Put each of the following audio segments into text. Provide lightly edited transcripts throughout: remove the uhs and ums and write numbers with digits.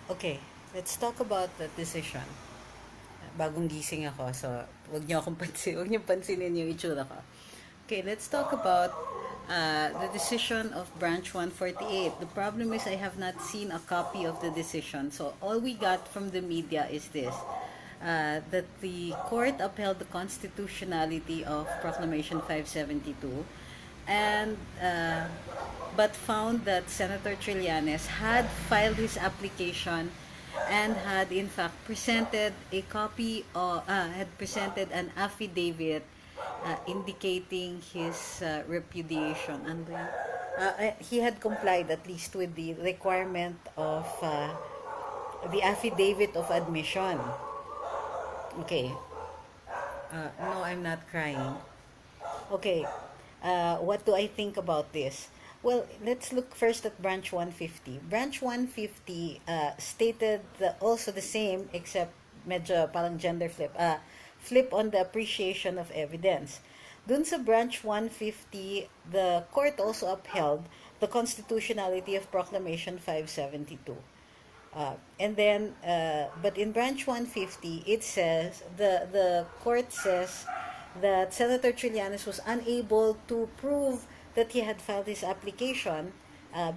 Okay, let's talk about the decision. Bagong gising ako, so wag niyo akong wag niyo pansinin yung itsura ko. Okay, let's talk about the decision of Branch 148. The problem is I have not seen a copy of the decision. So all we got from the media is this. That the court upheld the constitutionality of Proclamation 572 and but found that Senator Trillanes had filed his application and had in fact presented a copy or had presented an affidavit indicating his repudiation. And he had complied at least with the requirement of the affidavit of admission. Okay. No, I'm not crying. Okay. What do I think about this? Well, let's look first at Branch 150. Branch 150 stated also the same except medyo parang gender flip. Flip on the appreciation of evidence. Dun sa Branch 150, the court also upheld the constitutionality of Proclamation 572. But in Branch 150, it says, the court says that Senator Trillanes was unable to prove that he had filed his application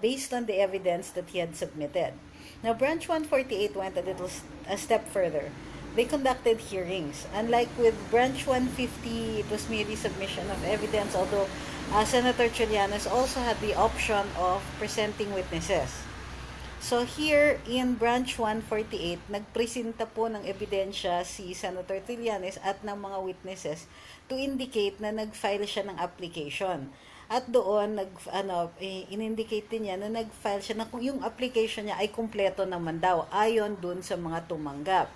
based on the evidence that he had submitted. Now, Branch 148 went a step further. They conducted hearings. Unlike with Branch 150, it was merely submission of evidence, although Senator Trillanes also had the option of presenting witnesses. So here in Branch 148, nagpresenta po ng ebidensya si Senator Trillanes at ng mga witnesses to indicate na nag-file siya ng application. At doon in-indicate din niya na nag-file siya na yung application niya ay kumpleto naman daw ayon doon sa mga tumanggap.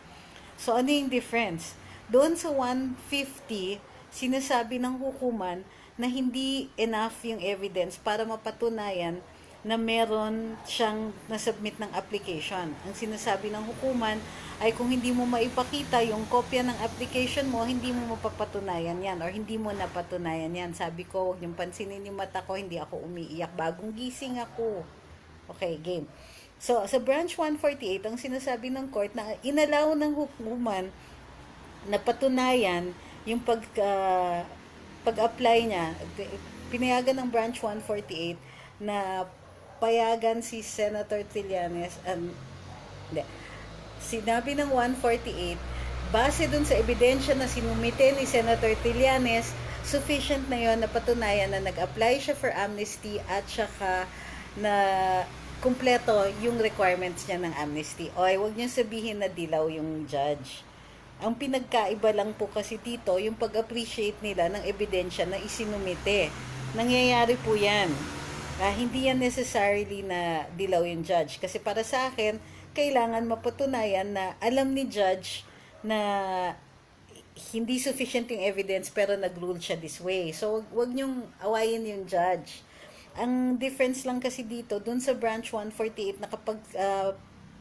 So ano yung difference? Doon sa 150, sinasabi ng hukuman na hindi enough yung evidence para mapatunayan na meron siyang nasubmit ng application. Ang sinasabi ng hukuman ay kung hindi mo maipakita yung kopya ng application mo, hindi mo mapapatunayan yan or hindi mo napatunayan yan. Sabi ko, huwag niyong pansinin yung mata ko, hindi ako umiiyak. Bagong gising ako. Okay, game. So, sa Branch 148, ang sinasabi ng court na inalaw ng hukuman na patunayan yung pag-apply niya, pinayagan ng Branch 148 na payagan si Senator Trillanes, sinabi ng 148, base dun sa ebidensya na sinumite ni Senator Trillanes, sufficient na yon na patunayan na nag-apply siya for amnesty at saka na kumpleto yung requirements niya ng amnesty. Oy, wag niyo sabihin na dilaw yung judge. Ang pinagkaiba lang po kasi dito, yung pag-appreciate nila ng ebidensya na isinumite. Nangyayari po yan. Hindi yan necessarily na dilaw yung judge. Kasi para sa akin, kailangan mapatunayan na alam ni judge na hindi sufficient yung evidence pero nag-rule siya this way. So, wag niyong awayin yung judge. Ang difference lang kasi dito, dun sa Branch 148,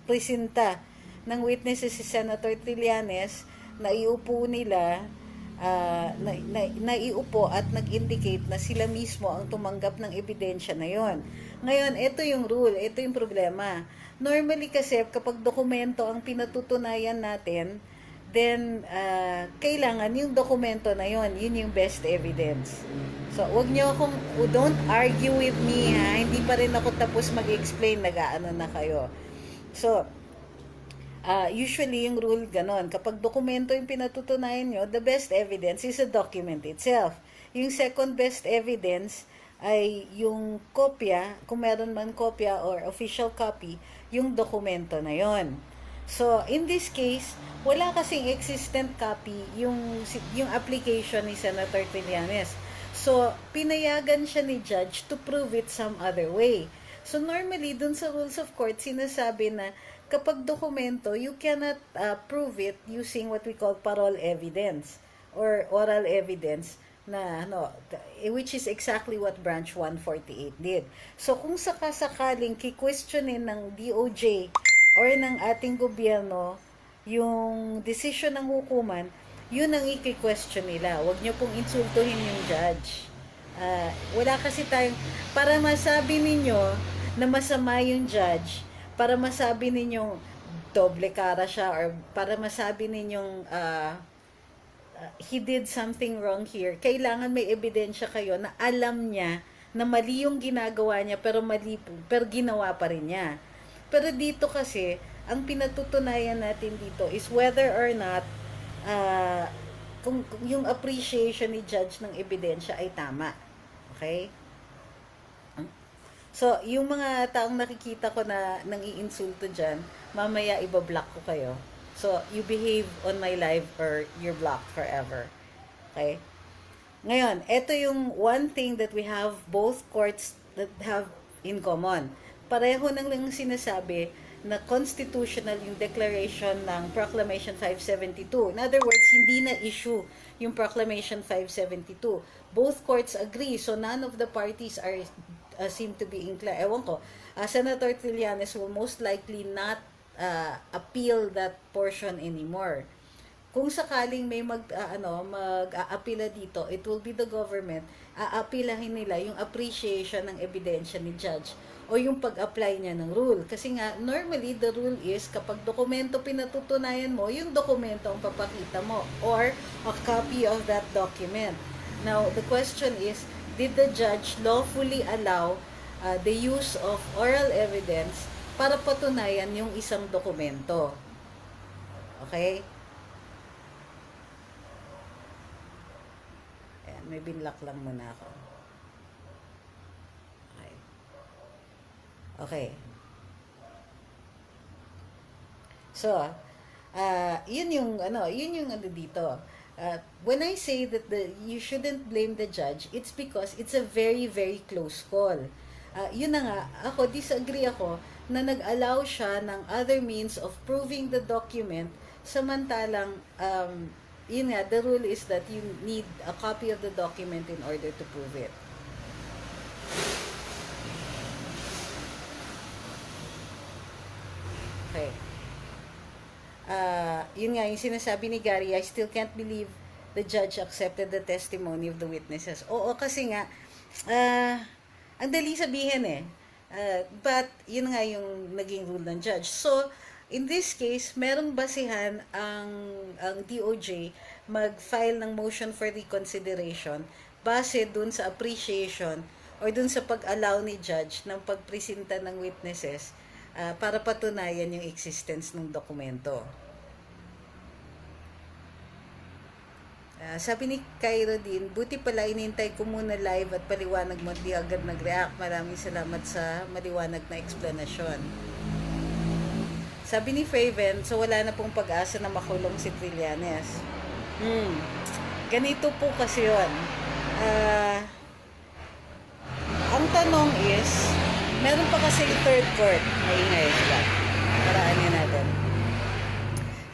presenta ng witnesses si Senator Trillanes, naiupo nila, naiupo at nag-indicate na sila mismo ang tumanggap ng ebidensya na yon. Ngayon, ito yung rule, ito yung problema. Normally kasi, kapag dokumento ang pinatutunayan natin, then kailangan yung dokumento na yon, yun yung best evidence. So, wag nyo akong, don't argue with me ha, hindi pa rin ako tapos mag-explain, nag-aano na kayo. So, usually yung rule ganon, kapag dokumento yung pinatutunayan nyo, the best evidence is a document itself. Yung second best evidence ay yung kopya, kung meron man kopya or official copy, yung dokumento na yon. So, in this case, wala kasing existent copy yung application ni Senator Trillanes. So, pinayagan siya ni judge to prove it some other way. So, normally, dun sa rules of court, sinasabi na kapag dokumento, you cannot prove it using what we call parole evidence or oral evidence na which is exactly what Branch 148 did. So, kung sakasakaling kikwestiyonin ng DOJ or ng ating gobyerno yung desisyon ng hukuman, yun ang i-question nila. Huwag nyo pong insultuhin yung judge. Wala kasi tayong, para masabi ninyo na masama yung judge, para masabi ninyo doble cara siya or para masabi ninyong he did something wrong here, kailangan may ebidensya kayo na alam niya na mali yung ginagawa niya pero ginawa pa rin niya. Pero dito kasi, ang pinatutunayan natin dito is whether or not uh, kung yung appreciation ni judge ng ebidensya ay tama. Okay? So, yung mga taong nakikita ko na nang-iinsulto dyan, mamaya ibablock ko kayo. So, you behave on my live or you're blocked forever. Okay? Ngayon, ito yung one thing that we have both courts that have in common. Pareho nang lang sinasabi na constitutional yung declaration ng Proclamation 572. In other words, hindi na issue yung Proclamation 572. Both courts agree, so none of the parties are seem to be inclined. Ewan ko, Senator Trillanes will most likely not appeal that portion anymore. Kung sakaling may mag-aapila dito, it will be the government, aapilahin nila yung appreciation ng ebidensya ni judge o yung pag-apply niya ng rule. Kasi nga, normally, the rule is kapag dokumento pinatutunayan mo, yung dokumento ang papakita mo or a copy of that document. Now, the question is, did the judge lawfully allow the use of oral evidence para patunayan yung isang dokumento? Okay? Ayan, may binlock lang muna ako. Okay. Okay. So, yun yung dito. When I say that you shouldn't blame the judge, it's because it's a very, very close call. Yun na nga, ako, disagree ako na nag-allow siya ng other means of proving the document, samantalang, yun nga, the rule is that you need a copy of the document in order to prove it. Okay. Yun nga, yung sinasabi ni Gary, I still can't believe the judge accepted the testimony of the witnesses. Oo, kasi nga, ang dali sabihin eh. But, yun nga yung naging rule ng judge. So, in this case, merong basihan ang DOJ mag-file ng motion for reconsideration base dun sa appreciation or dun sa pag-allow ni judge ng pagpresenta ng witnesses para patunayan yung existence ng dokumento. Sabi ni Cairo din, buti pala inintay ko muna live at paliwanag mo, di agad nag-react. Maraming salamat sa maliwanag na explanation. Sabi ni Fraven, so wala na pong pag-asa na makulong si Trillanes. Ganito po kasi yun. Ang tanong is, meron pa kasi third court. Maingay sila. Paraanin natin.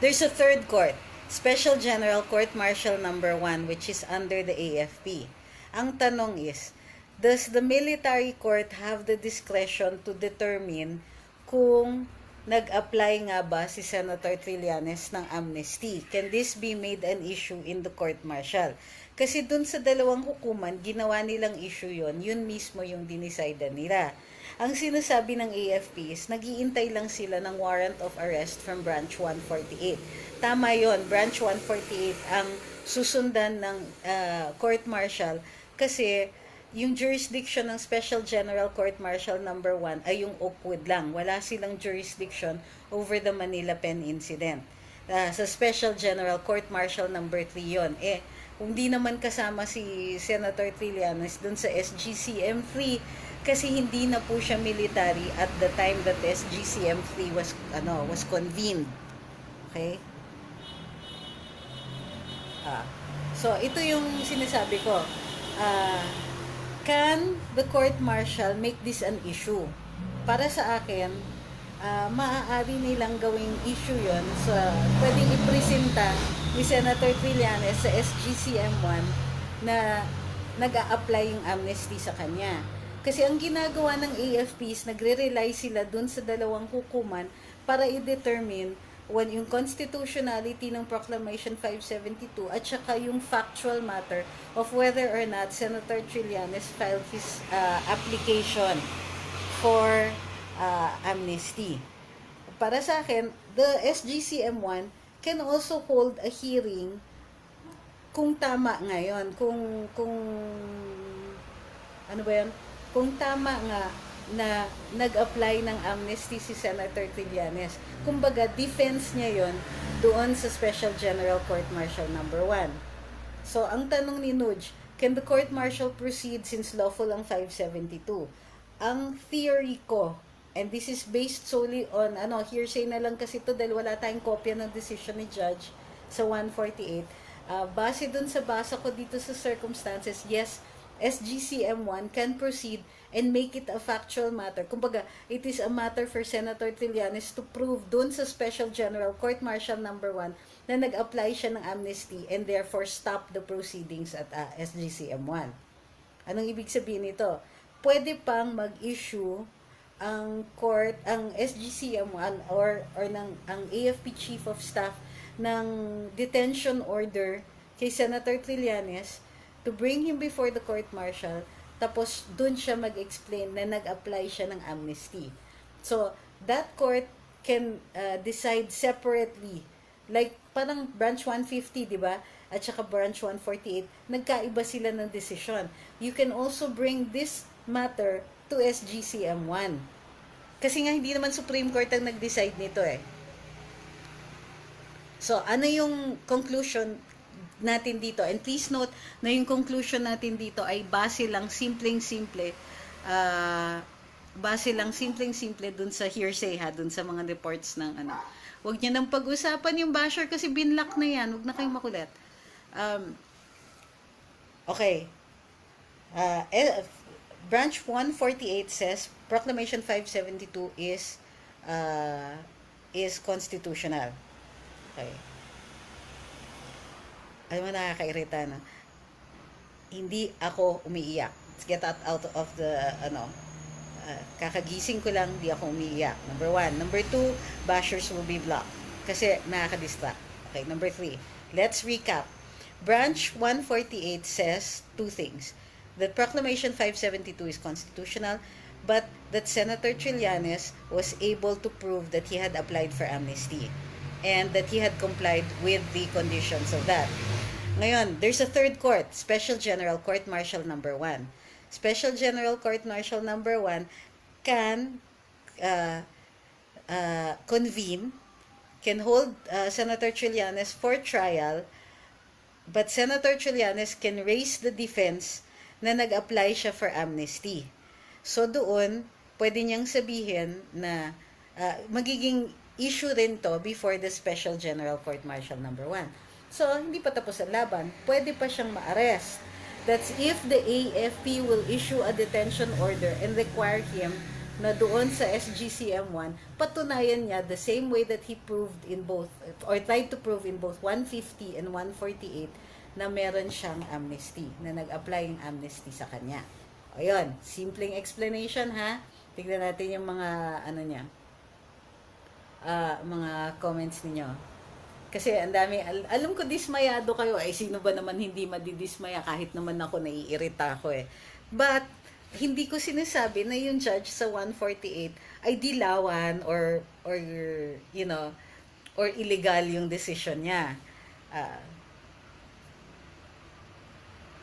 There's a third court. Special General Court Martial Number 1, which is under the AFP. Ang tanong is, does the military court have the discretion to determine kung nag-apply nga ba si Senator Trillanes ng amnesty? Can this be made an issue in the court martial? Kasi dun sa dalawang hukuman, ginawa nilang issue yon, yun mismo yung dinicide nila. Ang sinasabi ng AFP is, nag-iintay lang sila ng warrant of arrest from Branch 148. Tama yon, Branch 148 ang susundan ng court martial kasi yung jurisdiction ng Special General Court Martial Number 1 ay yung Oakwood lang. Wala silang jurisdiction over the Manila Pen Incident. Sa Special General Court Martial Number 3 yon. Kung di naman kasama si Senator Trillanes dun sa SGCM 3 kasi hindi na po siya military at the time that SGCM 3 was convened. Okay? So, ito yung sinasabi ko. Can the court martial make this an issue? Para sa akin, maaari nilang gawing issue yon sa pwedeng ipresenta ni Senator Trillanes sa SGCM1 na nag-a-apply yung amnesty sa kanya. Kasi ang ginagawa ng AFP is nagre-rely sila dun sa dalawang hukuman para i-determine yung constitutionality ng Proclamation 572 at saka yung factual matter of whether or not Senator Trillanes filed his application for amnesty. para sa akin, the SGCM1 can also hold a hearing kung tama ngayon, kung ano ba yan? Kung tama nga na nag-apply ng amnesty si Senator Trillanes. Kumbaga, defense niya yon doon sa Special General Court Martial number 1. So, ang tanong ni Nuj, can the court martial proceed since lawful ang 572? Ang theory ko, and this is based solely on, hearsay na lang kasi to dahil wala tayong kopya ng decision ni Judge sa 148. Base dun sa basa ko dito sa circumstances, yes, SGCM1 can proceed and make it a factual matter. Kumbaga, it is a matter for Senator Trillanes to prove dun sa Special General Court Martial number 1 na nag-apply siya ng amnesty and therefore stop the proceedings at SGCM1. Anong ibig sabihin nito? Pwede pang mag-issue ang court, ang SGCM1 or ang AFP Chief of Staff ng detention order kay Senator Trillanes to bring him before the court martial, tapos dun siya mag-explain na nag-apply siya ng amnesty. So, that court can decide separately. Like, parang branch 150, di ba? At saka branch 148, nagkaiba sila ng desisyon. You can also bring this matter to SGCM1. Kasi nga, hindi naman Supreme Court ang nag-decide nito eh. So, ano yung conclusion natin dito? And please note na yung conclusion natin dito ay base lang simpleng-simple dun sa hearsay dun sa mga reports ng Huwag niyo nang pag-usapan yung basher kasi binlock na yan. Huwag na kayong makulit. Okay. Branch 148 says Proclamation 572 is constitutional. Okay. Alam mo, nakakairita, no? Hindi ako umiiyak. Let's get out of the, kakagising ko lang, hindi ako umiiyak. Number 1. Number 2, bashers will be blocked. Kasi nakaka-distract. Okay, number 3. Let's recap. Branch 148 says two things. That Proclamation 572 is constitutional, but that Senator Trillanes was able to prove that he had applied for amnesty and that he had complied with the conditions of that. Ngayon, there's a third court, Special General Court Martial number 1. Special General Court Martial number 1 can convene, can hold Senator Trillanes for trial, but Senator Trillanes can raise the defense na nag-apply siya for amnesty. So doon, pwede niyang sabihin na magiging issue rin to before the Special General Court Martial number 1. So, hindi pa tapos ang laban. Pwede pa siyang ma-arrest. That's if the AFP will issue a detention order and require him na doon sa SGCM1, patunayan niya the same way that he proved in both, or tried to prove in both 150 and 148 na meron siyang amnesty, na nag-apply yung amnesty sa kanya. O yun, simpleng explanation ha. Tignan natin yung mga, mga comments ninyo. Kasi ang dami, alam ko dismayado kayo, ay sino ba naman hindi madidismaya kahit naman ako naiirita ako eh. But, hindi ko sinasabi na yung judge sa 148 ay dilawan or illegal yung decision niya.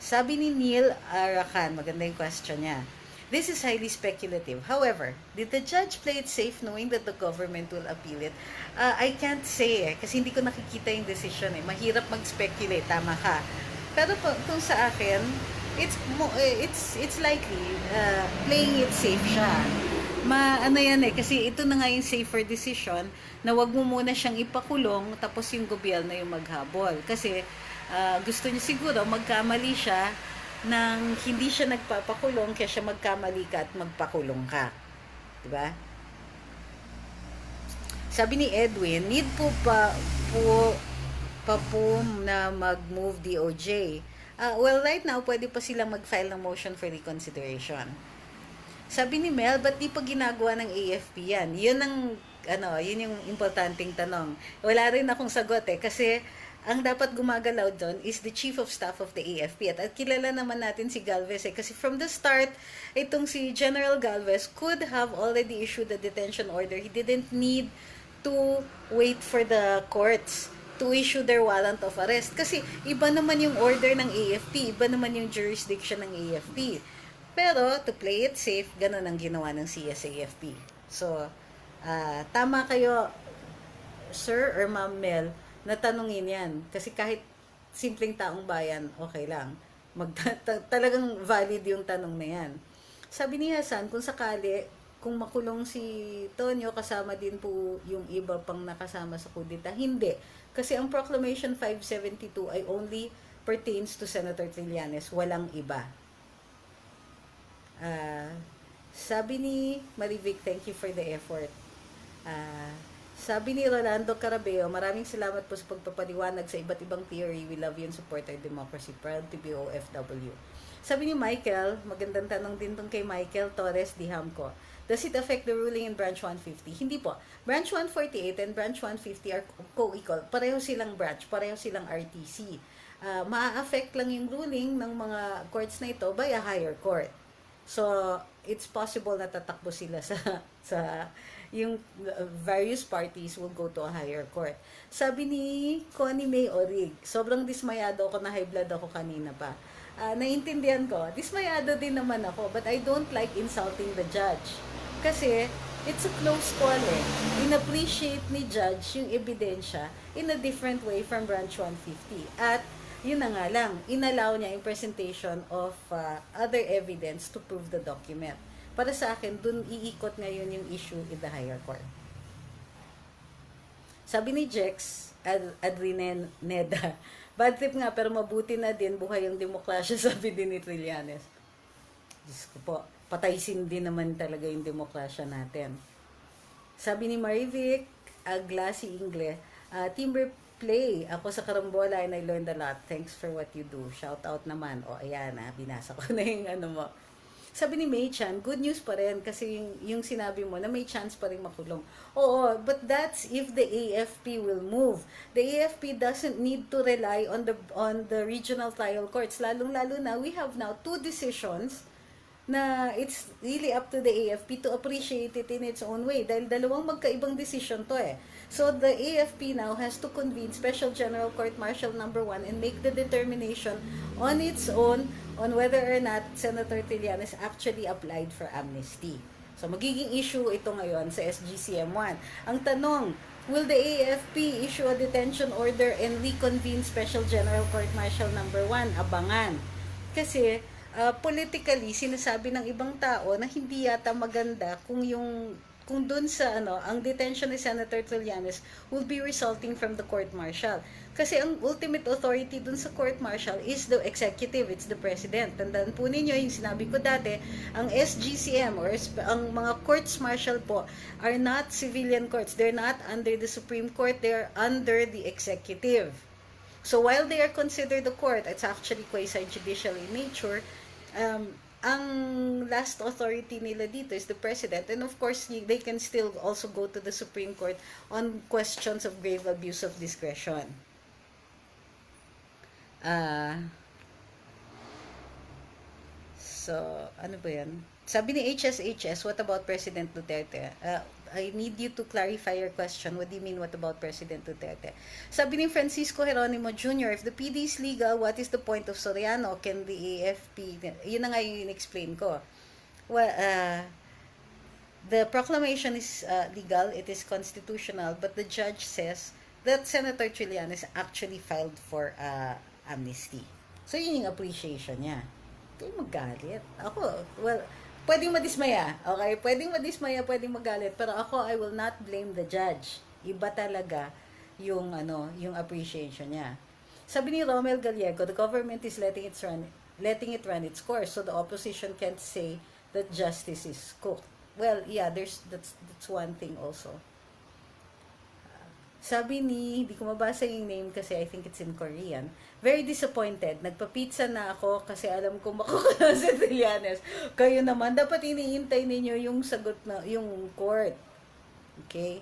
Sabi ni Neil Arakan, maganda yung question niya. This is highly speculative. However, did the judge play it safe knowing that the government will appeal it? I can't say kasi hindi ko nakikita yung decision eh. Mahirap mag-speculate, tama ka. Pero kung sa akin, it's likely playing it safe siya. Kasi ito na nga yung safer decision na wag mo muna siyang ipakulong tapos yung gobyerno yung maghabol. Kasi gusto niya siguro magkamali siya nang hindi siya nagpapakulong kaya siya magkamali ka at magpakulong ka. Diba? Sabi ni Edwin, need po na mag-move DOJ. Well, right now, pwede pa silang mag-file ng motion for reconsideration. Sabi ni Mel, ba't di pa ginagawa ng AFP yan? Yun yung importanteng tanong. Wala rin akong sagot kasi ang dapat gumagalaw doon is the Chief of Staff of the AFP. At kilala naman natin si Galvez kasi from the start, itong si General Galvez could have already issued a detention order. He didn't need to wait for the courts to issue their warrant of arrest. Kasi iba naman yung order ng AFP, iba naman yung jurisdiction ng AFP. Pero, to play it safe, ganun ang ginawa ng CSAFP. So, tama kayo, Sir or Ma'am Mel, na tanungin yan. Kasi kahit simpleng taong bayan, okay lang. Talagang valid yung tanong na yan. Sabi ni Hasan, kung sakali, kung makulong si Tonyo, kasama din po yung iba pang nakasama sa kudita. Hindi. Kasi ang Proclamation 572 ay only pertains to Senator Trillanes. Walang iba. Sabi ni Marivic, thank you for the effort. Sabi ni Rolando Carabeo, maraming salamat po sa pagpapaliwanag sa iba't ibang theory. We love you and support our democracy. Proud to be OFW. Sabi ni Michael, magandang tanong din tong kay Michael Torres Dihamco. Does it affect the ruling in Branch 150? Hindi po. Branch 148 and Branch 150 are co-equal. Pareho silang branch, pareho silang RTC. Ma-affect lang yung ruling ng mga courts na ito by a higher court. So, it's possible na tatakbo sila sa yung various parties will go to a higher court. Sabi ni Connie May Orig, sobrang dismayado ako, na high blood ako kanina pa. Naintindihan ko, dismayado din naman ako, but I don't like insulting the judge. Kasi, it's a close call eh. In-appreciate ni judge yung ebidensya in a different way from Branch 150. At, yun na nga lang, inallow niya yung presentation of other evidence to prove the document. Para sa akin, dun iikot ngayon yung issue in the higher court. Sabi ni Jex, Adrineda, bad trip nga, pero mabuti na din, buhay yung demokrasya, sabi din ni Trillanes. Diyos ko po, pataysin din naman talaga yung demokrasya natin. Sabi ni Marivic, Glassy Ingle, Timber Play, ako sa Karambola and I learned a lot. Thanks for what you do. Shout out naman. O, ayan binasa ko na yung ano mo. Sabi ni May Chan, good news pa rin kasi yung sinabi mo na may chance pa rin makulong. Oo, but that's if the AFP will move. The AFP doesn't need to rely on the regional trial courts. Lalong-lalo na, we have now 2 decisions na it's really up to the AFP to appreciate it in its own way. Dahil dalawang magkaibang decision to eh. So the AFP now has to convene Special General Court Martial Number 1 and make the determination on its own on whether or not Senator Trillanes actually applied for amnesty. So magiging issue ito ngayon sa SGCM1. Ang tanong, will the AFP issue a detention order and reconvene Special General Court Martial Number 1? Abangan. Kasi politically, sinasabi ng ibang tao na hindi yata maganda kung dun sa ang detention ni Senator Trillanes will be resulting from the court martial. Kasi ang ultimate authority dun sa court martial is the executive, it's the president. Tandaan po ninyo yung sinabi ko dati, ang SGCM or ang mga courts martial po are not civilian courts. They're not under the Supreme Court, they're under the executive. So while they are considered the court, it's actually quasi-judicial in nature. Ang last authority nila dito is the president, and of course they can still also go to the Supreme Court on questions of grave abuse of discretion. So ano ba yan? Sabi ni HSHS, what about President Duterte? I need you to clarify your question. What do you mean, what about President Duterte? Sabi ni Francisco Geronimo Jr., if the PD is legal, what is the point of Soriano? Can the AFP... Yun na nga yung in-explain ko. Well, the proclamation is legal, it is constitutional, but the judge says that Senator Trillanes actually filed for amnesty. So yun yung appreciation niya. Hindi magalit. Ako, well... Pwedeng madismaya, okay? Pwedeng madismaya, pwedeng magalit, pero ako, I will not blame the judge. Iba talaga yung appreciation niya. Sabi ni Romel Gallego, the government is letting it run its course, so the opposition can't say that justice is cooked. Well, yeah, that's one thing also. Sabi ni, hindi ko mabasa yung name kasi I think it's in Korean, very disappointed. Nagpa-pizza na ako kasi alam ko makukuha si Trillanes. Kayo naman, dapat iniintay ninyo yung sagot na, yung court. Okay?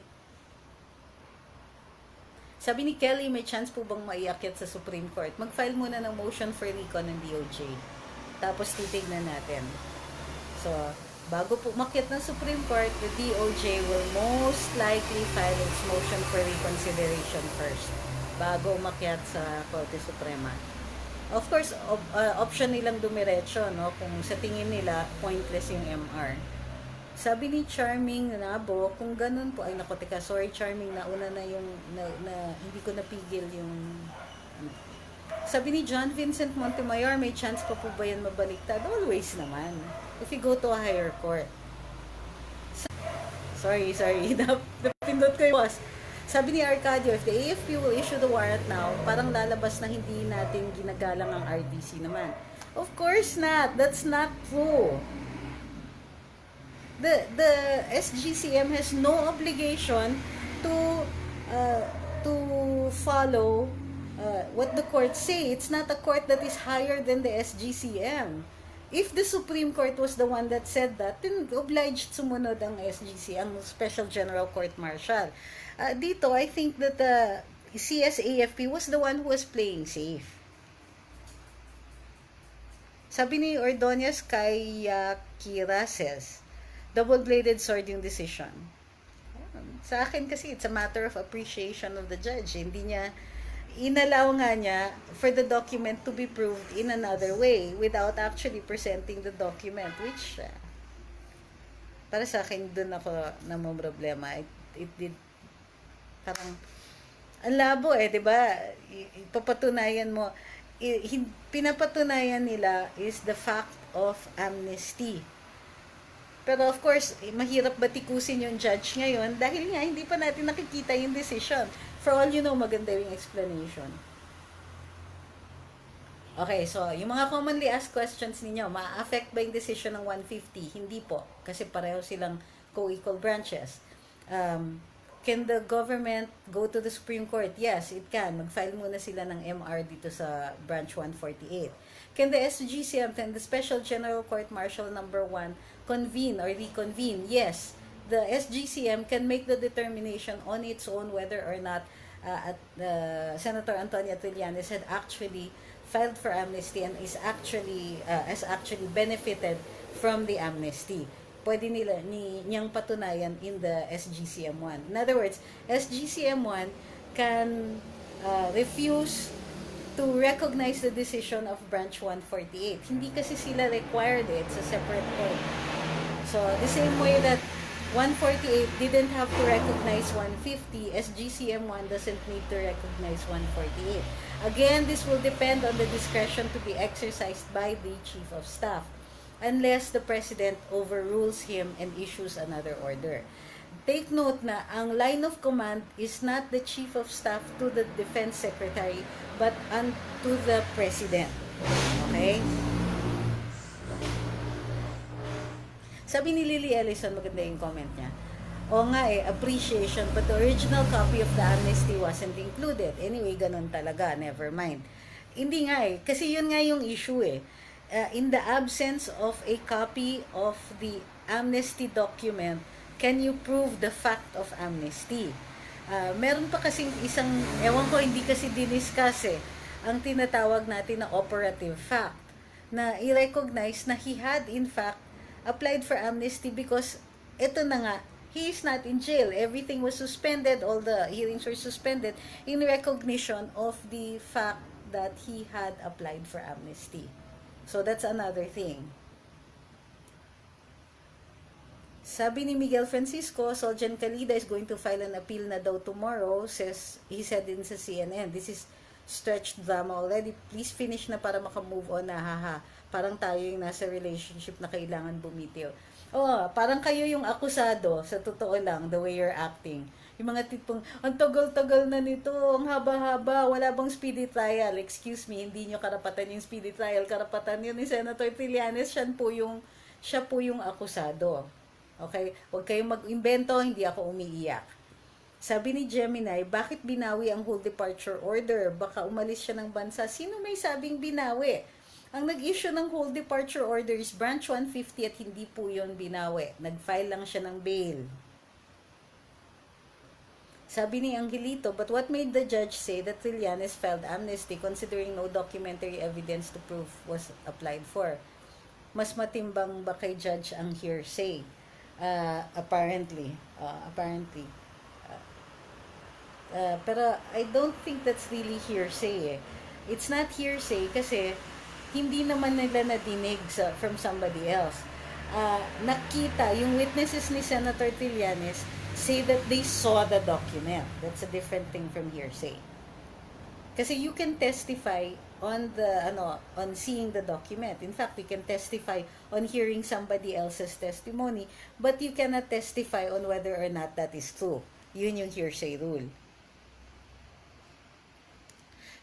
Sabi ni Kelly, may chance po bang maiakyat sa Supreme Court? Mag-file muna ng motion for recon ng DOJ. Tapos titignan natin. So, bago po makyat ng Supreme Court, the DOJ will most likely likely file its motion for reconsideration first bago umakyat sa Korte Suprema. Of course, option nilang dumiretso, no? Kung sa tingin nila, pointless yung MR. Sabi ni Charming Nabo, kung ganun po, ay naku, teka, sorry Charming, nauna na yung, hindi ko napigil yung, sabi ni John Vincent Montemayor, may chance pa po ba yan mabaliktad? Always naman. If you go to a higher court. Sorry, napindot ko yung boss. Sabi ni Arcadio, if the AFP will issue the warrant now, parang lalabas na hindi natin ginagalang ang RTC naman. Of course not. That's not true. The SGCM has no obligation to follow what the courts say. It's not a court that is higher than the SGCM. If the Supreme Court was the one that said that, then obliged sumunod ang SGC, ang Special General Court Martial. Dito, I think that the CSAFP was the one who was playing safe. Sabi ni Ordonez kay Kira says, double-bladed sword yung decision. Sa akin kasi, it's a matter of appreciation of the judge. Hindi niya, inalaw nga niya for the document to be proved in another way without actually presenting the document, which, para sa akin, dun ako namumroblema. It did, parang, ang labo diba? Ipapatunayan mo, pinapatunayan nila is the fact of amnesty. Pero of course, mahirap batikusin yung judge ngayon dahil nga hindi pa natin nakikita yung decision. For all you know, maganda yung explanation. Okay, so yung mga commonly asked questions ninyo, ma-affect ba yung decision ng 150? Hindi po, kasi pareho silang co-equal branches. Can the government go to the Supreme Court? Yes, it can. Mag-file muna sila ng MR dito sa branch 148. Can the SGCM and the Special General Court Martial number 1 convene or reconvene? Yes. The SGCM can make the determination on its own whether or not Senator Antonia Trillanes had actually filed for amnesty and is actually has actually benefited from the amnesty. Pwede niyang patunayan in the SGCM1. In other words, SGCM1 can refuse to recognize the decision of branch 148. Hindi kasi sila required it's a separate court. So, the same way that 148 didn't have to recognize 150, SGCM1 doesn't need to recognize 148. Again, this will depend on the discretion to be exercised by the Chief of Staff, unless the President overrules him and issues another order. Take note na ang line of command is not the Chief of Staff to the Defense Secretary, but to the President. Okay? Sabi ni Lily Ellison, maganda yung comment niya. O nga appreciation, but the original copy of the amnesty wasn't included. Anyway, ganun talaga, never mind. Hindi nga kasi yun nga yung issue in the absence of a copy of the amnesty document, can you prove the fact of amnesty? Meron pa kasing isang, ewan ko, hindi kasi diniscuss ang tinatawag natin na operative fact, na i-recognize na he had in fact applied for amnesty because ito na nga, he is not in jail. Everything was suspended, all the hearings were suspended in recognition of the fact that he had applied for amnesty. So that's another thing. Sabi ni Miguel Francisco, Soljan Calida is going to file an appeal na daw tomorrow, he said din sa CNN. This is stretched drama already. Please finish na para makamove on na, haha. Parang tayo yung nasa relationship na kailangan bumitiw. Parang kayo yung akusado, sa totoo lang, the way you're acting. Yung mga tipong, ang tagal-tagal na nito, ang haba-haba, wala bang speedy trial? Excuse me, hindi nyo karapatan yung speedy trial. Karapatan yun ni Senator Trillanes, siya po yung akusado. Okay? Huwag kayong mag-imbento, hindi ako umiiyak. Sabi ni Gemini, bakit binawi ang whole departure order? Baka umalis siya ng bansa. Sino may sabing binawi? Ang nag-issue ng whole departure order is branch 150 at hindi po yun binawi. Nag-file lang siya ng bail. Sabi ni Angelito, but what made the judge say that Trillanes filed amnesty considering no documentary evidence to prove was applied for? Mas matimbang ba kay judge ang hearsay? Apparently. Pero I don't think that's really hearsay eh. It's not hearsay kasi hindi naman nila nadinig from somebody else. Nakita, yung witnesses ni Senator Trillanes say that they saw the document. That's a different thing from hearsay. Kasi you can testify on on seeing the document. In fact, you can testify on hearing somebody else's testimony, but you cannot testify on whether or not that is true. Yun yung hearsay rule.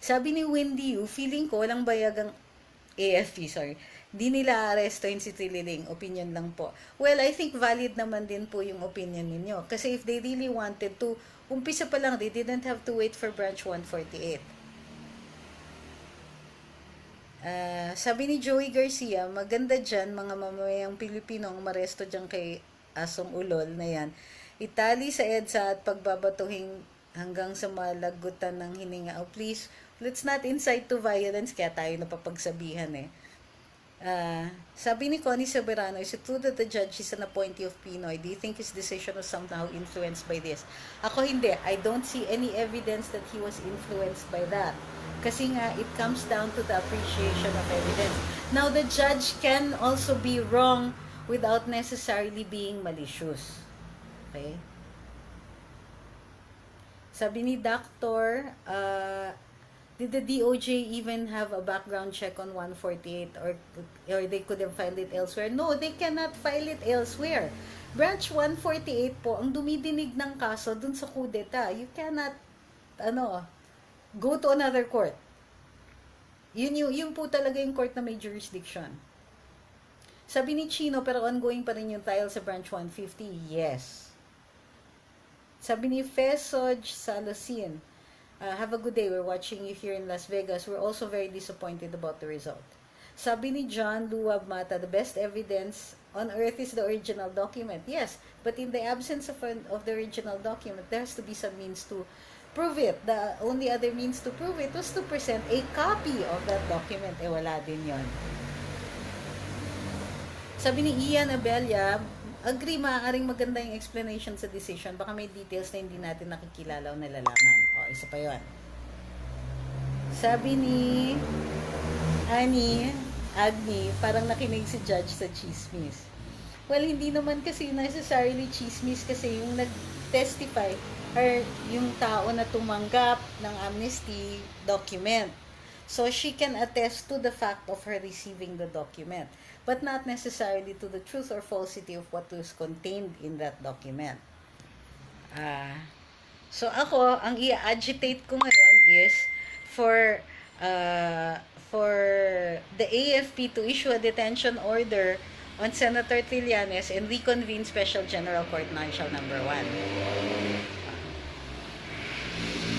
Sabi ni Wendy Yu, feeling ko walang bayagang AFP, sorry. Di nila arestoin si Trililing. Opinion lang po. Well, I think valid naman din po yung opinion ninyo. Kasi if they really wanted to, umpisa pa lang, they didn't have to wait for branch 148. Sabi ni Joey Garcia, maganda dyan mga mamamayang Pilipino ang maresto dyan kay Asong Ulol na yan. Itali sa EDSA at pagbabatuhin hanggang sa malagutan ng hininga. Oh, please, let's not incite to violence, kaya tayo napapagsabihan eh. Sabi ni Connie Soberano, is it true that the judge is an appointee of Pinoy? Do you think his decision was somehow influenced by this? Ako hindi. I don't see any evidence that he was influenced by that. Kasi nga, it comes down to the appreciation of evidence. Now, the judge can also be wrong without necessarily being malicious. Okay? Sabi ni Doctor, did the DOJ even have a background check on 148 or they could have filed it elsewhere? No, they cannot file it elsewhere. Branch 148 po, ang dumidinig ng kaso dun sa kudeta. You cannot, go to another court. Yun po talaga yung court na may jurisdiction. Sabi ni Chino, pero ongoing pa rin yung trial sa branch 150? Yes. Sabi ni Fesoj Salosin, have a good day. We're watching you here in Las Vegas. We're also very disappointed about the result. Sabi ni John Luab Mata, the best evidence on earth is the original document. Yes, but in the absence of the original document, there has to be some means to prove it. The only other means to prove it was to present a copy of that document. Wala din yon. Sabi ni Ian Abella, agree, maaaring maganda yung explanation sa decision. Baka may details na hindi natin nakikilala o nalalaman. Isa pa yun. Sabi ni Agni, parang nakinig si judge sa chismis. Well, hindi naman kasi necessarily chismis kasi yung nag-testify or yung tao na tumanggap ng amnesty document. So, she can attest to the fact of her receiving the document, but not necessarily to the truth or falsity of what was contained in that document. So, ako, ang i-agitate ko ngayon is for the AFP to issue a detention order on Senator Trillanes and reconvene Special General Court Martial number 1.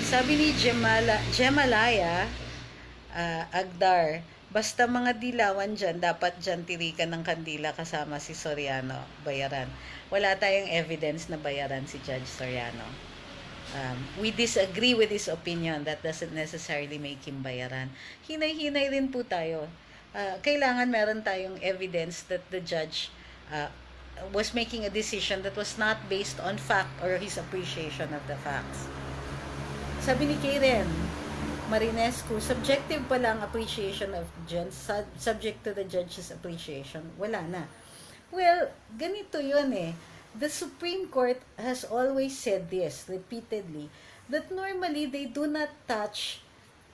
Sabi ni Gemalaya Agdar, basta mga dilawan dyan, dapat dyan tirikan ng kandila kasama si Soriano, bayaran. Wala tayong evidence na bayaran si Judge Soriano. We disagree with his opinion. That doesn't necessarily make him bayaran. Hinay-hinay rin po tayo. Kailangan meron tayong evidence that the judge was making a decision that was not based on fact or his appreciation of the facts. Sabi ni Karen Marinescu, subjective pa lang appreciation of judge, subject to the judge's appreciation. Wala na. Well, ganito yun eh. The Supreme Court has always said this repeatedly, that normally they do not touch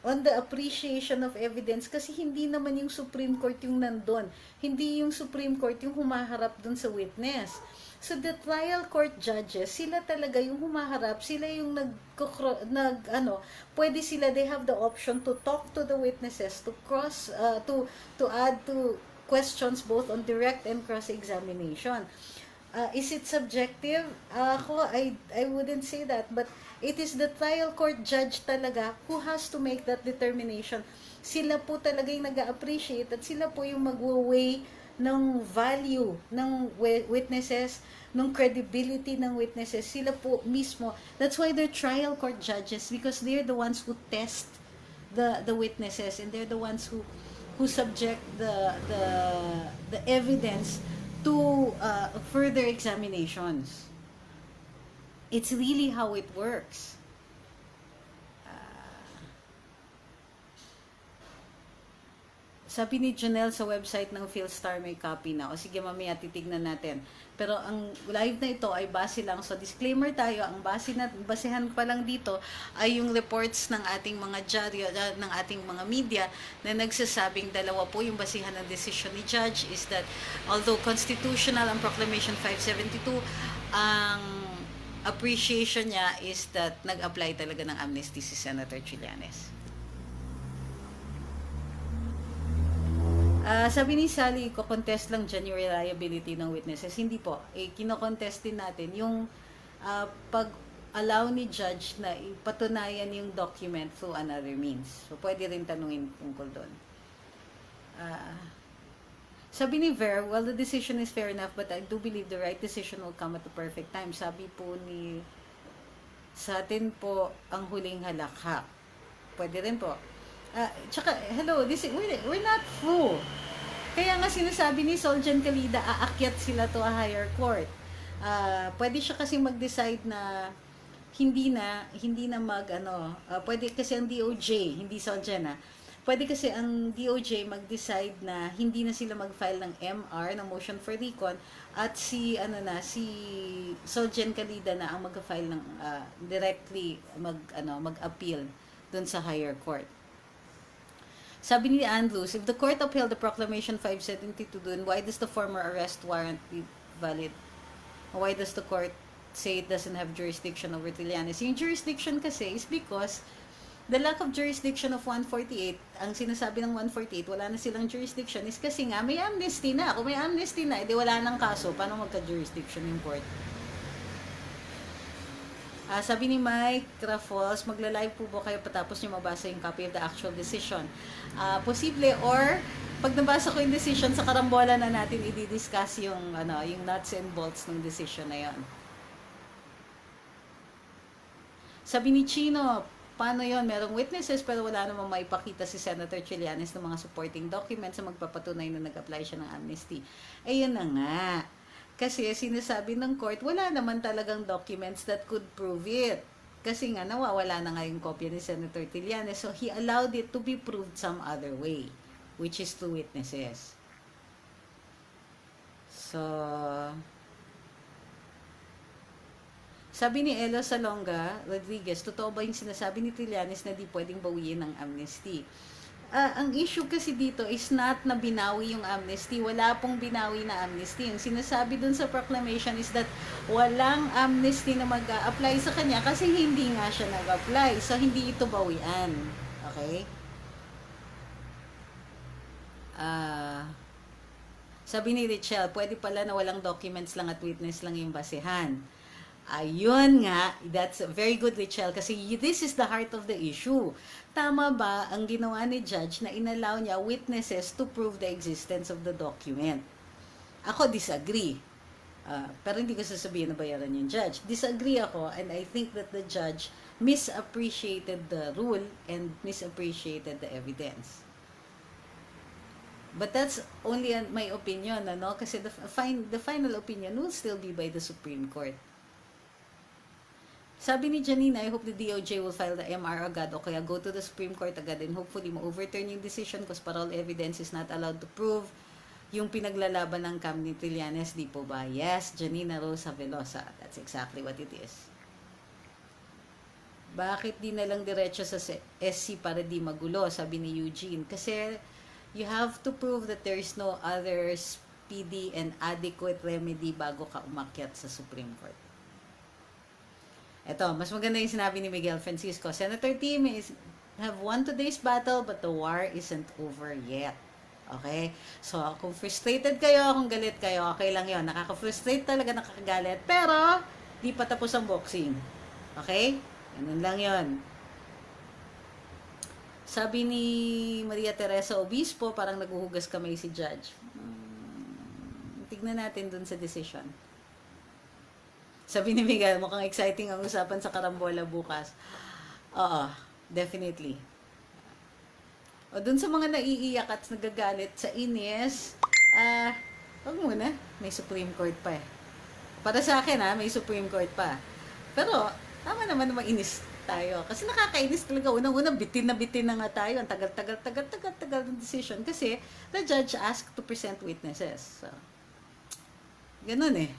on the appreciation of evidence kasi hindi naman yung Supreme Court yung nandun. Hindi yung Supreme Court yung humaharap dun sa witness. So the trial court judges, sila talaga yung humaharap, sila yung pwede sila, they have the option to talk to the witnesses, to add to questions both on direct and cross-examination. Is it subjective? I wouldn't say that, but it is the trial court judge talaga who has to make that determination. Sila po talaga yung nag-appreciate at sila po yung mag-weigh ng value ng witnesses, ng credibility ng witnesses. Sila po mismo. That's why they're trial court judges, because they're the ones who test the witnesses and they're the ones who subject the evidence to further examinations. It's really how it works. Sabi ni Janelle sa website ng Philstar may copy na. O sige, mamaya titignan natin. Pero ang live na ito ay base lang. So disclaimer tayo, ang basehan pa lang dito ay yung reports ng ating mga dyaryo, ng ating mga media na nagsasabing dalawa po yung basehan ng desisyon ni Judge is that although constitutional ang Proclamation 572, ang appreciation niya is that nag-apply talaga ng amnesty si Senator Trillanes. Sabi ni Sally, ko-contest lang dyan yung reliability ng witnesses. Hindi po. Kino-contest din natin yung pag-allow ni judge na ipatunayan yung document through another means. So, pwede rin tanungin tungkol doon. Sabi ni Ver, well, the decision is fair enough, but I do believe the right decision will come at the perfect time. Sabi po ni sa atin po ang huling halakhak. Pwede rin po. Tsaka, hello, we're not through. Kaya nga sinasabi ni Soljan Calida, aakyat sila to a higher court. Pwede siya kasi mag-decide na hindi na pwede kasi ang DOJ, hindi Soljan pwede kasi ang DOJ mag-decide na hindi na sila mag-file ng MR, ng motion for recon, at si Soljan Calida na ang mag-file ng directly mag-appeal dun sa higher court. Sabi ni Andrews, if the court upheld the Proclamation 572 dun, why does the former arrest warrant be valid? Why does the court say it doesn't have jurisdiction over Trillanes? Yung jurisdiction kasi is because the lack of jurisdiction of 148, ang sinasabi ng 148, wala na silang jurisdiction, is kasi nga may amnesty na. Kung may amnesty na, edi wala nang kaso. Paano magka-jurisdiction yung court? Sabi ni Mike Raffles, magla-live po ba kayo patapos nyo mabasa yung copy of the actual decision? Posible, or pag nabasa ko yung decision, sa karambola na natin i-discuss yung nuts and bolts ng decision na yon. Sabi ni Chino, paano yon? Merong witnesses pero wala namang maipakita si Senator Trillanes ng mga supporting documents na magpapatunay na nag-apply siya ng amnesty. Ayun na nga. Kasi sinasabi ng court, wala naman talagang documents that could prove it. Kasi nga, nawawala na nga yung kopya ni Senator Trillanes. So, he allowed it to be proved some other way, which is through witnesses. So, sabi ni Elo Salonga Rodriguez, totoo ba yung sinasabi ni Trillanes na di pwedeng bawiin ng amnesty? Ang issue kasi dito is not na binawi yung amnesty. Wala pong binawi na amnesty. Yung sinasabi dun sa proclamation is that walang amnesty na mag-a-apply sa kanya kasi hindi nga siya nag-apply. So, hindi ito bawian. Okay? Sabi ni Richelle, pwede pala na walang documents lang at witness lang yung basehan. Ayun nga, that's a very good, Richelle, kasi this is the heart of the issue. Tama ba ang ginawa ni Judge na inallow niya witnesses to prove the existence of the document? Ako disagree. Pero hindi ko sasabihin na bayaran yung Judge. Disagree ako, and I think that the Judge misappreciated the rule and misappreciated the evidence. But that's only my opinion, kasi the final opinion will still be by the Supreme Court. Sabi ni Janina, I hope the DOJ will file the MR agad o kaya go to the Supreme Court agad and hopefully ma-overturn yung decision because parole evidence is not allowed to prove yung pinaglalaban ng camp ni Trillanes, di po ba? Yes, Janina Rosa Velosa. That's exactly what it is. Bakit di na lang diretso sa SC para di magulo? Sabi ni Eugene. Kasi you have to prove that there is no other speedy and adequate remedy bago ka umakyat sa Supreme Court. Ito, mas maganda yung sinabi ni Miguel Francisco. Senator Team have won today's battle but the war isn't over yet. Okay? So, kung frustrated kayo, kung galit kayo, okay lang yon. Nakaka-frustrate talaga, nakakagalit. Pero, di pa tapos ang boxing. Okay? Ganun lang yon. Sabi ni Maria Teresa Obispo, parang naguhugas kamay si Judge. Tignan natin dun sa decision. Sabi ni Miguel, mukhang exciting ang usapan sa karambola bukas. Oo, definitely. O dun sa mga naiiyak at nagagalit sa inis, wag muna, may Supreme Court pa eh. Para sa akin may Supreme Court pa. Pero, tama naman na mainis. tayo. Kasi nakakainis talaga. Unang-unang bitin na nga tayo. Ang tagal ng decision. Kasi the judge asked to present witnesses. So, ganun eh.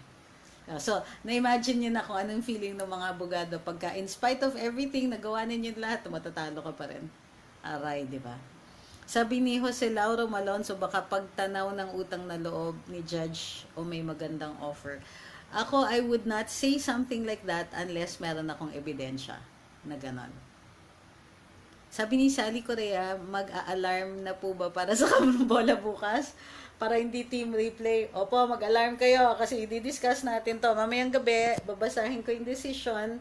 So, na-imagine nyo na kung anong feeling ng mga abogado pagka in spite of everything, nagawa ninyo lahat, matatalo ka pa rin. Aray, di ba? Sabi ni Jose Lauro Malonzo, baka pagtanaw ng utang na loob ni Judge o may magandang offer. Ako, I would not say something like that unless meron akong ebidensya na ganon. Sabi ni Sally Correa, mag-a-alarm na po ba para sa bola bukas? Para hindi team replay. Opo, mag-alarm kayo kasi i-discuss natin to. Mamayang gabi, babasahin ko yung decision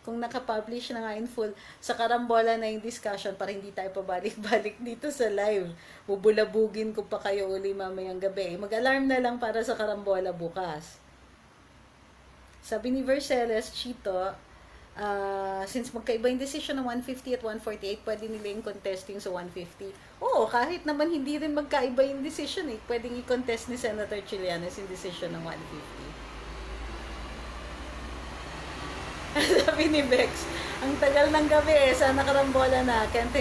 kung nakapublish na nga in full sa karambola na yung discussion para hindi tayo pabalik-balik dito sa live. Bubulabugin ko pa kayo uli mamayang gabi. Mag-alarm na lang para sa karambola bukas. Sabi ni Verceles, Chito, since magkaiba yung decision ng 150 at 148, pwede nila yung contesting sa 150. Oo, kahit naman hindi rin magkaiba yung decision eh. Pwedeng i-contest ni Senator Trillanes yung decision ng 150. Sabi ni Bex, ang tagal ng gabi eh, sana karambola na, can't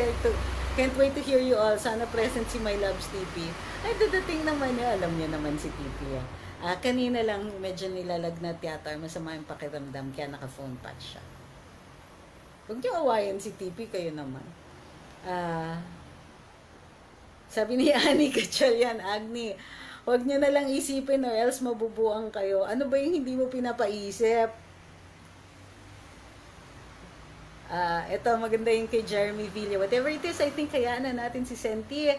wait to hear you all, sana present si My Loves TP. Ay, dadating naman niya, alam niya naman si TP. Kanina lang medyo nilalagnat yata, masama yung pakiramdam, kaya naka-phone patch siya. Huwag niyo awayan si TP, kayo naman. Sabi ni Annie Gatchalian, Agni, huwag niyo na lang isipin or else mabubuang kayo. Ano ba yung hindi mo pinapaisip? Ito, maganda yung kay Jeremy Villa. Whatever it is, I think hayaan na natin si Senti.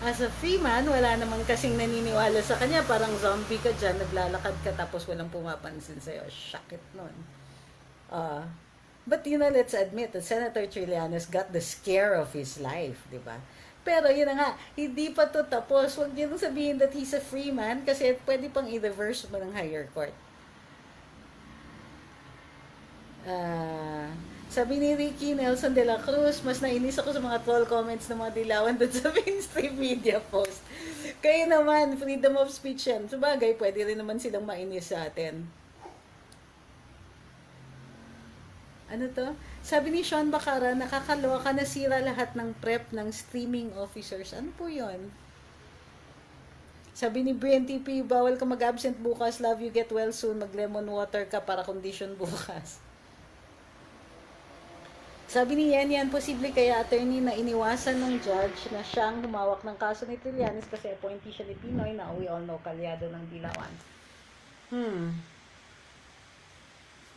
As a free man, wala naman kasing naniniwala sa kanya. Parang zombie ka dyan, naglalakad ka tapos walang pumapansin sa'yo. Shakit nun. But you know, let's admit that Senator Trillanes got the scare of his life, di ba? Pero yun na nga, hindi pa to tapos. Huwag niyo sabihin that he's a free man kasi pwede pang i-reverse mo ng higher court. Sabi ni Ricky Nelson de la Cruz, mas nainis ako sa mga troll comments ng mga dilawan doon sa mainstream media post. Kayo naman, freedom of speech yan. Sabagay, pwede rin naman silang mainis sa atin. Ano to? Sabi ni Sean Bacara, nakakaloka, nasira lahat ng prep ng streaming officers. Ano po yun? Sabi ni Brian TP, bawal ka mag-absent bukas, love you, get well soon, mag-lemon water ka para condition bukas. Sabi ni Yan, posible kaya attorney na iniwasan ng judge na siyang humawak ng kaso ni Trillanes kasi appointee siya ni Pinoy na we all know kalyado ng Dilawan.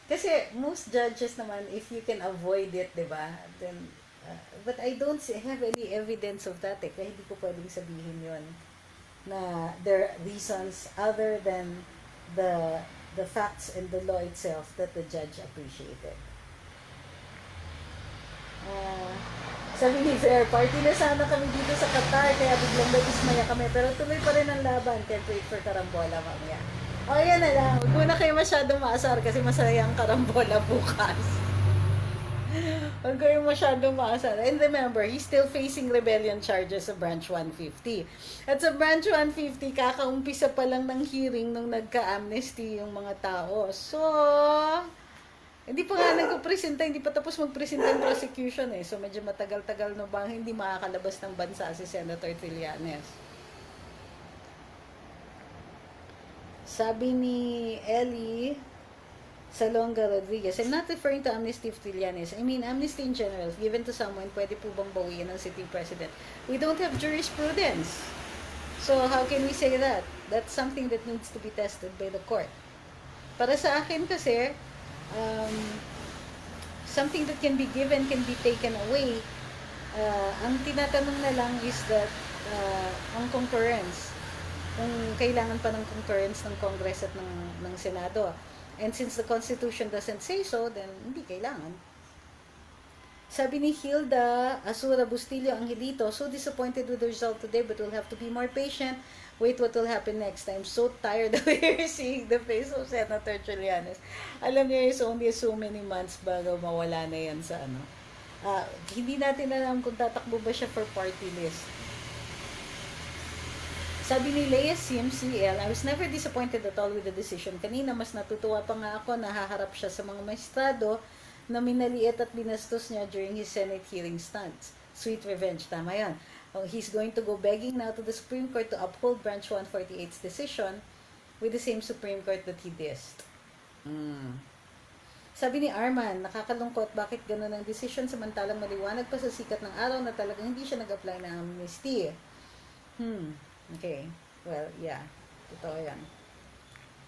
Kasi most judges naman, if you can avoid it, diba? Then, but I don't have any evidence of that eh. Kaya hindi ko pwedeng sabihin yon na there are reasons other than the facts and the law itself that the judge appreciated. Sabi ni Fair, party na sana kami dito sa Qatar, kaya biglang nagismaya kami. Pero tuloy pa rin ang laban. Can't wait for karambola mamaya. O, yan na lang. Huwag muna kayo masyadong maasar kasi masaya ang karambola bukas. Huwag kayo masyadong maasar. And remember, he's still facing rebellion charges sa Branch 150. At sa Branch 150, kakaumpisa pa lang ng hearing nung nagka-amnesty yung mga tao. So, hindi pa nga nagpresenta, hindi pa tapos magpresenta yung prosecution eh. So medyo matagal-tagal na bang hindi makakalabas ng bansa si Senator Trillanes. Sabi ni Ellie Salonga Rodriguez, I'm not referring to amnesty of Trillanes. I mean amnesty in general. Given to someone, pwede po bang bawiin ng sitting president? We don't have jurisprudence. So how can we say that? That's something that needs to be tested by the court. Para sa akin kasi, something that can be given can be taken away. Ang tinatanong na lang is that ang concurrence, kung kailangan pa ng concurrence ng Congress at ng Senado. And since the Constitution doesn't say so, then hindi kailangan. Sabi ni Hilda Asura Bustillo Angelito, so disappointed with the result today but we'll have to be more patient. Wait what will happen next time. So tired of seeing the face of Senator Trillanes. Alam niyo, it's only so many months bago mawala na yan sa ano. Hindi natin alam kung tatakbo ba siya for party list. Sabi ni Leia CMCL, I was never disappointed at all with the decision. Kanina, mas natutuwa pa nga ako na haharap siya sa mga maestrado na minaliit at binastos niya during his Senate hearing stunts. Sweet revenge, tama yan. He's going to go begging now to the Supreme Court to uphold Branch 148's decision with the same Supreme Court that he dissed. Sabi ni Arman, nakakalungkot bakit ganun ang decision samantalang maliwanag pa sa sikat ng araw na talagang hindi siya nag-apply ng amnesty. Okay. Well, yeah. Totoo yan.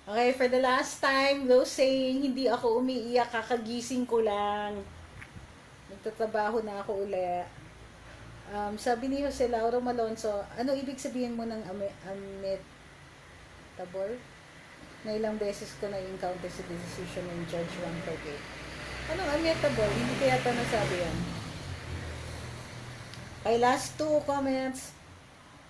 Okay, for the last time, those saying, hindi ako umiiyak, kakagising ko lang. Nagtatrabaho na ako uli. Sabi ni Jose Lauro Malonzo, ano ibig sabihin mo ng amitabol? Na ilang beses ko na-encounter sa desisyon ng Judge 148. Anong amitabol? Hindi kaya ito nasabi yan. Okay, last two comments.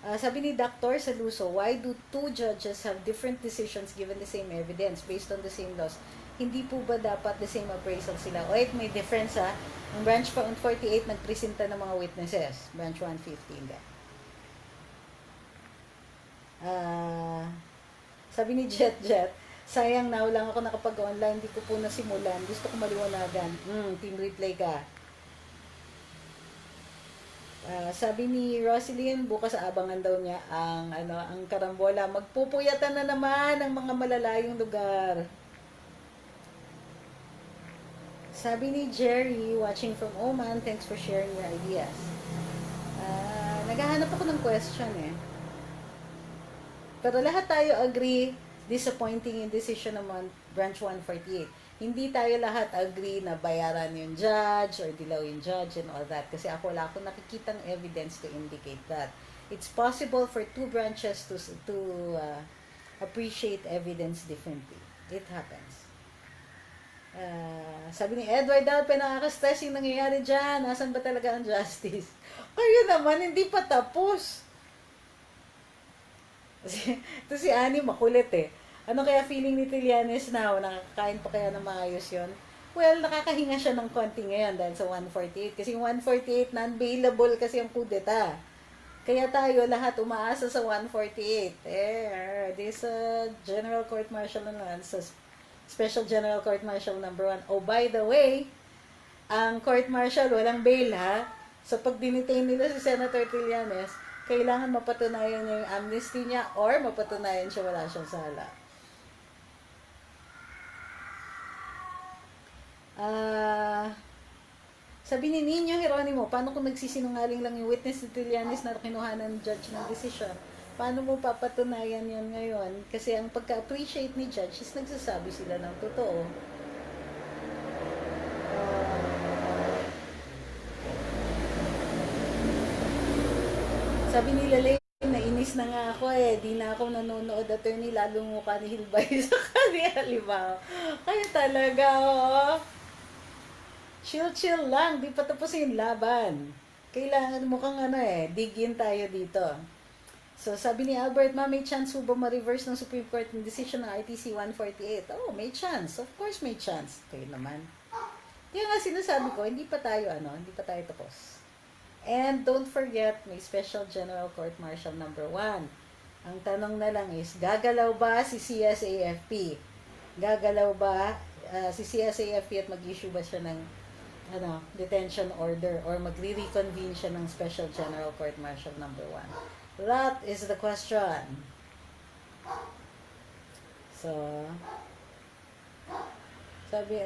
Sabi ni Dr. Saluso, why do two judges have different decisions given the same evidence based on the same laws? Hindi po ba dapat the same appraisal sila? Wait, may difference ha. Ang Branch 148 nagpresenta ng mga witnesses. Branch 150 hindi. Sabi ni Jet, sayang na lang ako nakapag-online, hindi ko po nasimulan. Gusto ko maliwanagan. Team replay ka. Sabi ni Roselyn, bukas abangan daw niya ang karambola. Magpupuyatan na naman ang mga malalayong lugar. Sabi ni Jerry, watching from Oman, thanks for sharing your ideas. Naghahanap ako ng question eh. Pero lahat tayo agree, disappointing yung decision naman, Branch 148. Hindi tayo lahat agree na bayaran yung judge or dilaw yung judge and all that. Kasi wala akong nakikitang evidence to indicate that. It's possible for two branches to appreciate evidence differently. It happens. Sabi ni Edward Alpe, nakaka-stress yung nangyayari dyan. Nasaan ba talaga ang justice? Kayo naman, hindi pa tapos. Ito si Annie, makulit eh. Ano kaya feeling ni Trillanes now? Nakakain pa kaya ng maayos yun? Well, nakakahinga siya ng konti ngayon dahil sa 148. Kasi yung 148, non-bailable kasi ang kudeta. Kaya tayo lahat umaasa sa 148. This General Court Martial naman, sa Special General Court Martial number 1. Oh, by the way, ang Court Martial walang bail ha. So pag dinitain nila si Senator Trillanes, kailangan mapatunayan niya yung amnesty niya or mapatunayan siya wala siyang sala. Sabi ni Nino Geronimo, paano kung nagsisinungaling lang yung witness ni Trillanes na kinuhanan ng judge ng decision? Paano mo papatunayan yan ngayon? Kasi ang pagka-appreciate ni judge is nagsasabi sila ng totoo. Sabi ni Lalaine, nainis na nga ako eh. Di na ako nanonood attorney, lalo mukha ni Hilbay sa kanya, libaw. Kaya talaga, chill lang, di pa tapos yung laban. Kailangan mukhang digin tayo dito. So, sabi ni Albert, may chance ba ma-reverse ng Supreme Court yung decision ng RTC 148? Oh, may chance. Of course may chance. Kayo naman. Kaya nga sinasabi ko, hindi pa tayo tapos. And don't forget, may Special General Court Martial number 1. Ang tanong na lang is, gagalaw ba si CSAFP? Gagalaw ba si CSAFP at mag-issue ba siya ng detention order or magre-reconvene siya ng Special General Court Martial number 1? That is the question. So, sabi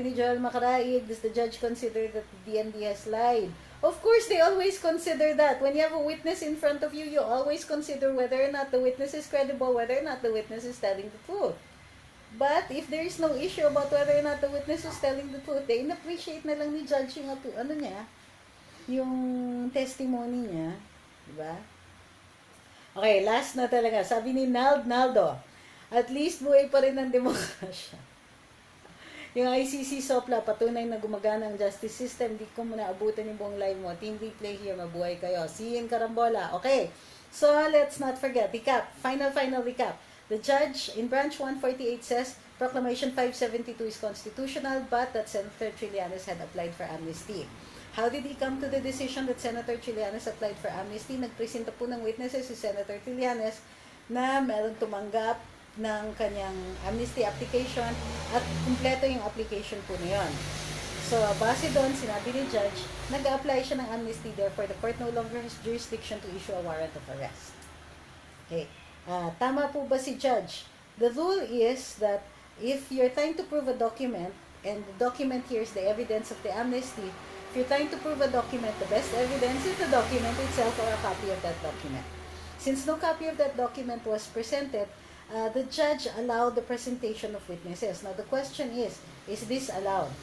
ni Joel Macaraig, does the judge consider that the DND has lied? Of course, they always consider that. When you have a witness in front of you, you always consider whether or not the witness is credible, whether or not the witness is telling the truth. But if there is no issue about whether or not the witness is telling the truth, they in-appreciate na lang ni judge yung yung testimony niya. Diba? Okay, last na talaga. Sabi ni Naldo, at least buhay pa rin ang demokrasya. Yung ICC SOPLA, patunay na gumagana ang justice system. Di ko muna abutan yung buong live mo. Team replay here, mabuhay kayo. See you in Karambola. Okay, so let's not forget. Recap. Final recap. The judge in Branch 148 says, Proclamation 572 is constitutional, but that Senator Trillanes had applied for amnesty. How did he come to the decision that Senator Trillanes applied for amnesty? Nagpresenta po ng witnesses si Senator Trillanes na meron tumanggap ng kanyang amnesty application at kumpleto yung application po na yun. So, base doon, sinabi ni Judge, nag-a-apply siya ng amnesty, therefore the court no longer has jurisdiction to issue a warrant of arrest. Okay. Tama po ba si Judge? The rule is that if you're trying to prove a document, and the document here is the evidence of the amnesty, if you're trying to prove a document, the best evidence is the document itself or a copy of that document. Since no copy of that document was presented, the judge allowed the presentation of witnesses. Now, the question is this allowed?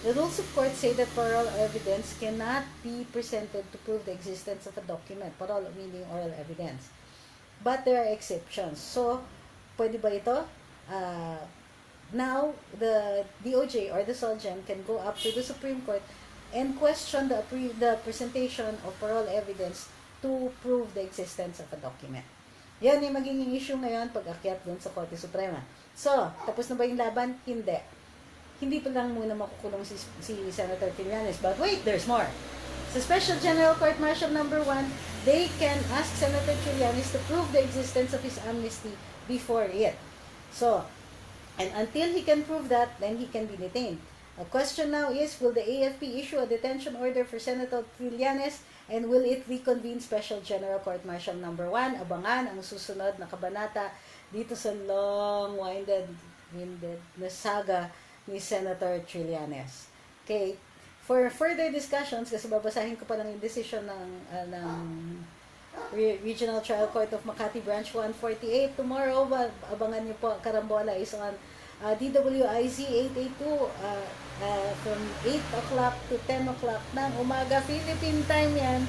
The rules of court say that oral evidence cannot be presented to prove the existence of a document. Oral meaning oral evidence. But there are exceptions. So, pwede ba ito? Now, the DOJ or the Solgen can go up to the Supreme Court and question the presentation of oral evidence to prove the existence of a document. Yan yung magiging issue ngayon pag akyat dun sa Korte Suprema. So, tapos na ba yung laban? Hindi. Hindi pa lang muna makukulong si Senator Trillanes. But wait, there's more. Sa Special General Court Martial Number 1, they can ask Senator Trillanes to prove the existence of his amnesty before it. So, and until he can prove that, then he can be detained. The question now is, will the AFP issue a detention order for Senator Trillanes and will it reconvene Special General Court Martial Number 1? Abangan ang susunod na kabanata dito sa long-winded na saga ni Senator Trillanes. Okay, for further discussions, kasi babasahin ko pa lang yung decision ng Regional Trial Court of Makati Branch 148 tomorrow. Abangan niyo po, Karambola is on DWIZ 882 from 8 o'clock to 10 o'clock ng umaga Philippine time yan.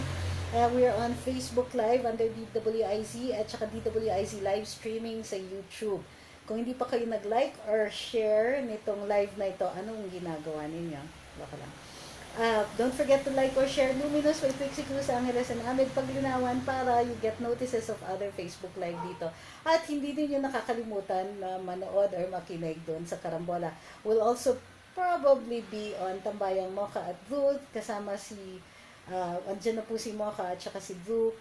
We are on Facebook Live under DWIZ at saka DWIZ live streaming sa YouTube. Kung hindi pa kayo nag-like or share nitong live na ito, anong ginagawa ninyo? Baka lang. Don't forget to like or share Luminous with Pixie Cruz, Angeles, and Ahmed Paglinawan para you get notices of other Facebook Live dito. At hindi din yung nakakalimutan na manood or makinig doon sa Karambola. We'll also probably be on Tambayang Mocha at Drew, kasama si, andyan na po si Mocha at saka si Drew.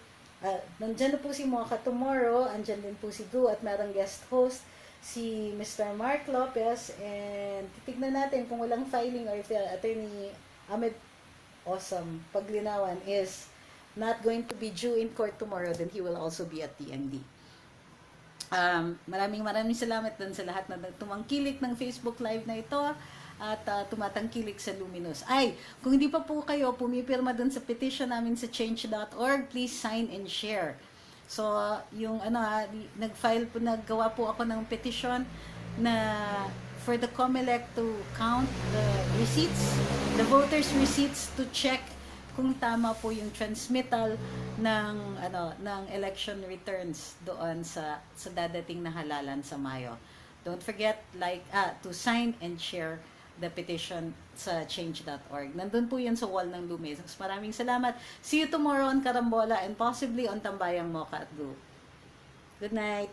Nandyan na po si Mocha tomorrow, andyan din po si Drew at merong guest host, si Mr. Mark Lopez, and titignan natin kung walang filing or if Attorney Ahmed Paglinawan is not going to be due in court tomorrow, then he will also be at TND. Maraming salamat dun sa lahat na tumangkilik ng Facebook Live na ito at tumatangkilik sa Luminous. Ay, kung hindi pa po kayo pumipirma dun sa petition namin sa change.org, please sign and share. So, yung naggawa po ako ng petition na for the COMELEC to count the receipts, the voters' receipts to check kung tama po yung transmittal ng election returns doon sa dadating na halalan sa Mayo. Don't forget to sign and share the petition sa change.org. Nandun po yun sa wall ng Luminous. Maraming salamat. See you tomorrow on Karambola and possibly on Tambayang Mocha at Group. Good night.